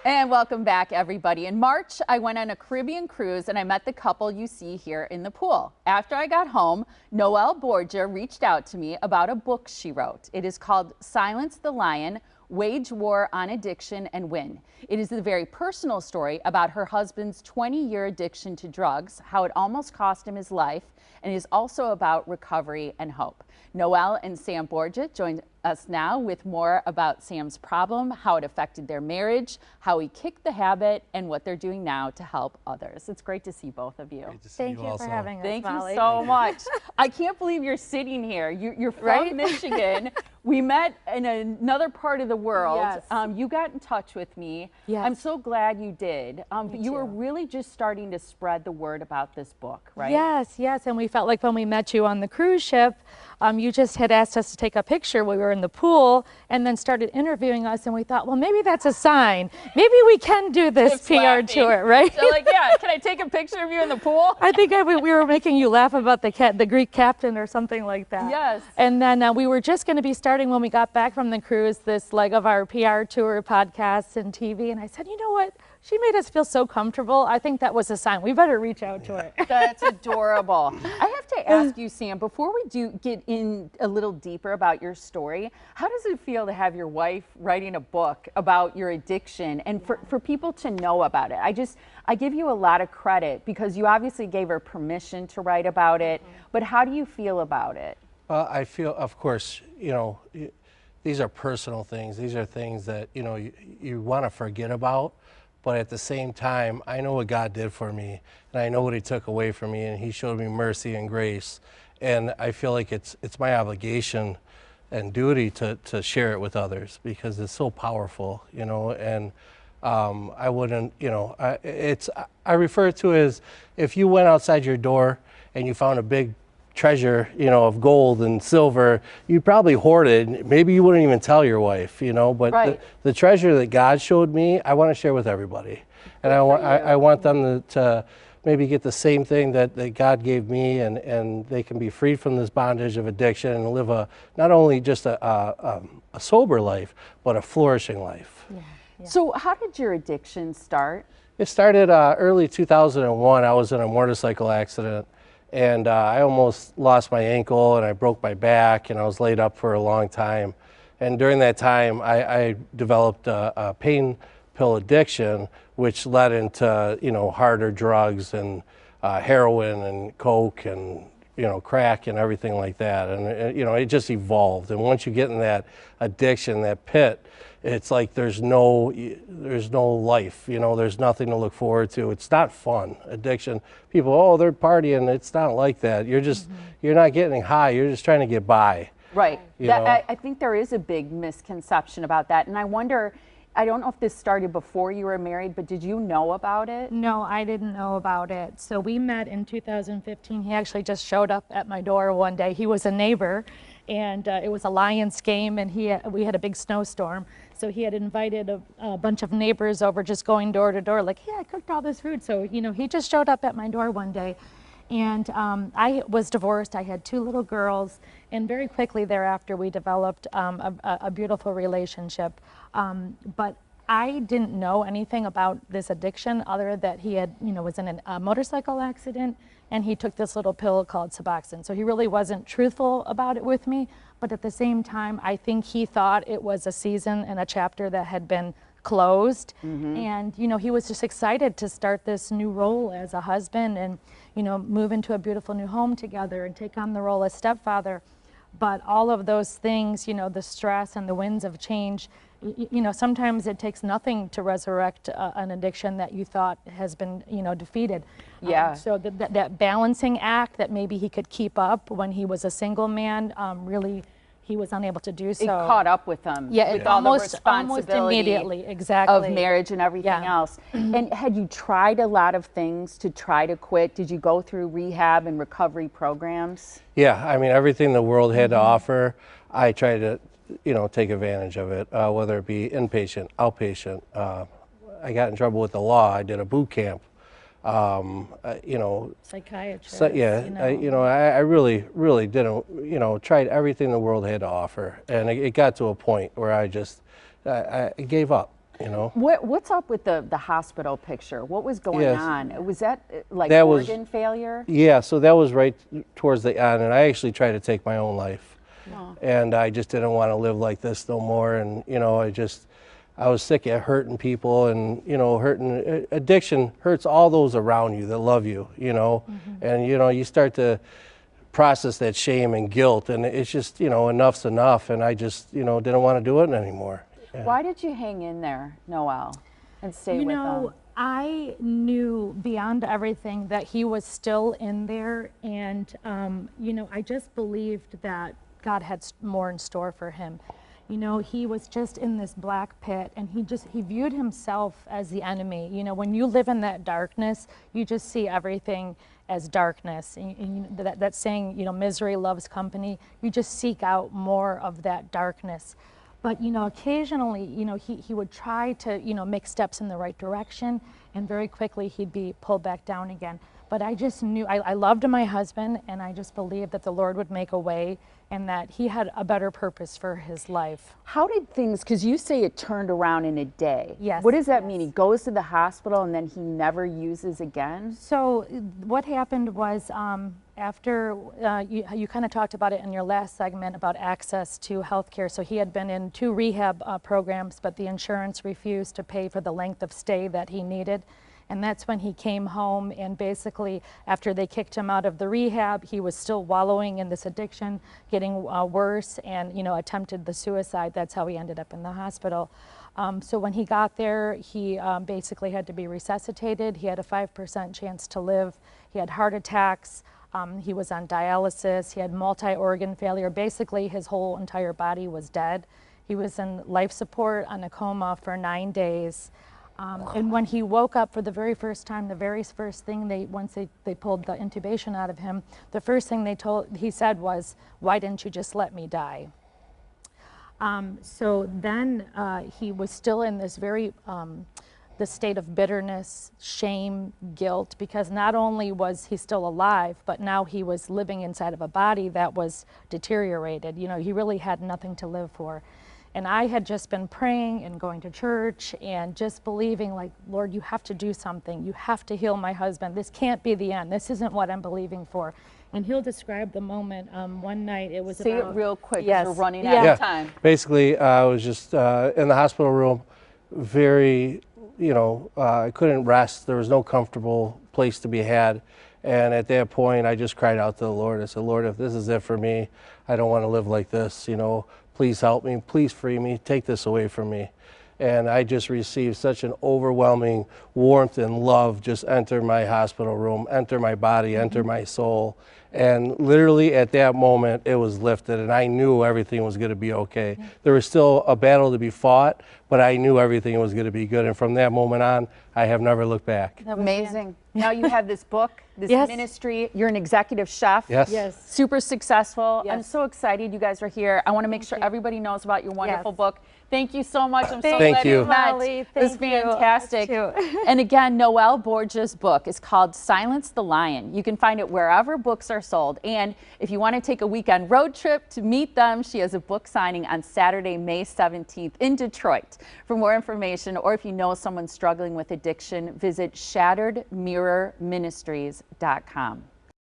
And welcome back, everybody. In March, I went on a Caribbean cruise and I met the couple you see here in the pool. After I got home, Noelle Borgia reached out to me about a book she wrote. It is called Silence the Lion: Wage War on Addiction and Win. It is a very personal story about her husband's 20-year addiction to drugs, how it almost cost him his life, and it is also about recovery and hope. Noelle and Sam Borgia join us now with more about Sam's problem, how it affected their marriage, how he kicked the habit, and what they're doing now to help others. It's great to see both of you. Great to see Thank you also. for having us, Thank Molly. you so much. I can't believe you're sitting here. You're from Michigan. We met in another part of the world. Yes. You got in touch with me. Yes. I'm so glad you did. Me You were too. really just starting to spread the word about this book, right? Yes, yes, and we felt like when we met you on the cruise ship, you just had asked us to take a picture. We were in the pool and then started interviewing us, and we thought, well, maybe that's a sign. Maybe we can do this Just PR laughing. tour, right? So like, yeah, can I take a picture of you in the pool? I think we were making you laugh about the Greek captain or something like that. Yes. And then we were just going to be starting when we got back from the cruise, this leg of our PR tour, podcasts and TV. And I said, you know what? She made us feel so comfortable. I think that was a sign. We better reach out to her. That's adorable. I have to ask you, Sam, before we do get in a little deeper about your story, how does it feel to have your wife writing a book about your addiction and for people to know about it? I give you a lot of credit because you obviously gave her permission to write about it, but how do you feel about it? Well, I feel, of course, you know, these are personal things. These are things that, you know, you want to forget about. But at the same time, I know what God did for me, and I know what He took away from me, and He showed me mercy and grace. And I feel like it's my obligation and duty to share it with others because it's so powerful, you know. And I wouldn't, you know, I refer to it as if you went outside your door and you found a big treasure, you know, of gold and silver, you'd probably hoard it. Maybe you wouldn't even tell your wife, you know, but right. the treasure that God showed me, I want to share with everybody. And I want them to maybe get the same thing that God gave me, and they can be freed from this bondage of addiction and live not only just a sober life, but a flourishing life. Yeah, yeah. So how did your addiction start? It started early 2001. I was in a motorcycle accident. And I almost lost my ankle and I broke my back and I was laid up for a long time. And during that time, I developed a pain pill addiction, which led into, you know, harder drugs and heroin and coke and, you know, crack and everything like that. And, you know, it just evolved. And once you get in that addiction, that pit, it's like there's no life, you know, there's nothing to look forward to. It's not fun. Addiction, people, oh, they're partying. It's not like that. You're just, you're not getting high. You're just trying to get by. Right. You know? I think there is a big misconception about that. And I wonder, I don't know if this started before you were married, but did you know about it? No, I didn't know about it. So we met in 2015. He actually just showed up at my door one day. He was a neighbor, and it was a Lions game, and we had a big snowstorm. So he had invited a bunch of neighbors over, just going door to door, like, yeah, I cooked all this food. So, you know, he just showed up at my door one day. And I was divorced. I had 2 little girls, and very quickly thereafter we developed a beautiful relationship. But I didn't know anything about this addiction other that he had, you know, was in a motorcycle accident, and he took this little pill called Suboxone. So he really wasn't truthful about it with me. But at the same time, I think he thought it was a season and a chapter that had been closed. And, you know, he was just excited to start this new role as a husband and, you know, move into a beautiful new home together and take on the role as stepfather. But all of those things, you know, the stress and the winds of change, you know, sometimes it takes nothing to resurrect an addiction that you thought has been, you know, defeated. Yeah. So that balancing act that maybe he could keep up when he was a single man, really, he was unable to do so. It caught up with him. Yeah, with it all the almost responsibility immediately, exactly. of marriage and everything else. And had you tried a lot of things to try to quit? Did you go through rehab and recovery programs? Yeah, I mean, everything the world had to offer, I tried to, you know, take advantage of it, whether it be inpatient, outpatient. I got in trouble with the law. I did a boot camp. You know, Psychiatrist. so, yeah, you know. I really didn't, you know, tried everything the world had to offer, and it got to a point where I just, I gave up. you know. What's up with the hospital picture? What was going Yes. on? Was that like That was- organ failure? Yeah, so that was right towards the end, and I actually tried to take my own life. Oh. And I just didn't want to live like this no more. And, you know, I was sick of hurting people, and, you know, addiction hurts all those around you that love you, you know. And, you know, you start to process that shame and guilt, and it's just, you know, enough's enough. And I just, you know, didn't want to do it anymore. Yeah. Why did you hang in there, Noelle, and stay with them? I knew beyond everything that he was still in there, and you know, I just believed that God had more in store for him. You know, he was just in this black pit, and he viewed himself as the enemy. You know, when you live in that darkness, you just see everything as darkness. And that saying, you know, misery loves company. You just seek out more of that darkness. But, you know, occasionally, you know, he would try to, you know, make steps in the right direction, and very quickly he'd be pulled back down again. But I just knew, I loved my husband, and I just believed that the Lord would make a way, and that he had a better purpose for his life. How did things, because you say it turned around in a day. Yes. What does that mean? He goes to the hospital and then he never uses again? So what happened was after, you kind of talked about it in your last segment about access to health care. So he had been in 2 rehab programs, but the insurance refused to pay for the length of stay that he needed. And that's when he came home, and basically after they kicked him out of the rehab, he was still wallowing in this addiction, getting worse, and, you know, attempted the suicide. That's how he ended up in the hospital. So when he got there, he basically had to be resuscitated. He had a 5% chance to live. He had heart attacks. He was on dialysis. He had multi-organ failure. Basically, his whole entire body was dead. He was in life support on a coma for 9 days. And when he woke up for the very first time, the very first thing once they pulled the intubation out of him, the first thing he said was, "Why didn't you just let me die?" So then he was still in this the state of bitterness, shame, guilt, because not only was he still alive, but now he was living inside of a body that was deteriorated. You know, he really had nothing to live for. And I had just been praying and going to church and just believing, like, Lord, you have to do something. You have to heal my husband. This can't be the end. This isn't what I'm believing for. And he'll describe the moment. One night it was Say about... it real quick, 'cause Yes. we're running Yeah. out Yeah, of time. basically, I was just in the hospital room, very, you know, I couldn't rest. There was no comfortable place to be had. And at that point, I just cried out to the Lord. I said, Lord, if this is it for me, I don't want to live like this, you know. Please help me. Please free me. Take this away from me. And I just received such an overwhelming warmth and love just enter my hospital room, enter my body, enter my soul. And literally at that moment, it was lifted, and I knew everything was going to be okay. There was still a battle to be fought, but I knew everything was going to be good. And from that moment on, I have never looked back. Amazing. Now you have this book, this Yes. ministry. You're an executive chef. Yes. Yes. Super successful. I'm Yes. so excited you guys are here. I want to make sure everybody knows about your wonderful Yes. book. Thank you so much. I'm so Thank glad you. we met. Molly, It was thank you. fantastic. Us too. And again, Noelle Borgia's book is called Silence the Lion. You can find it wherever books are sold. And if you want to take a weekend road trip to meet them, she has a book signing on Saturday, May 17th in Detroit. For more information, or if you know someone struggling with addiction, visit shatteredmirrorministries.com.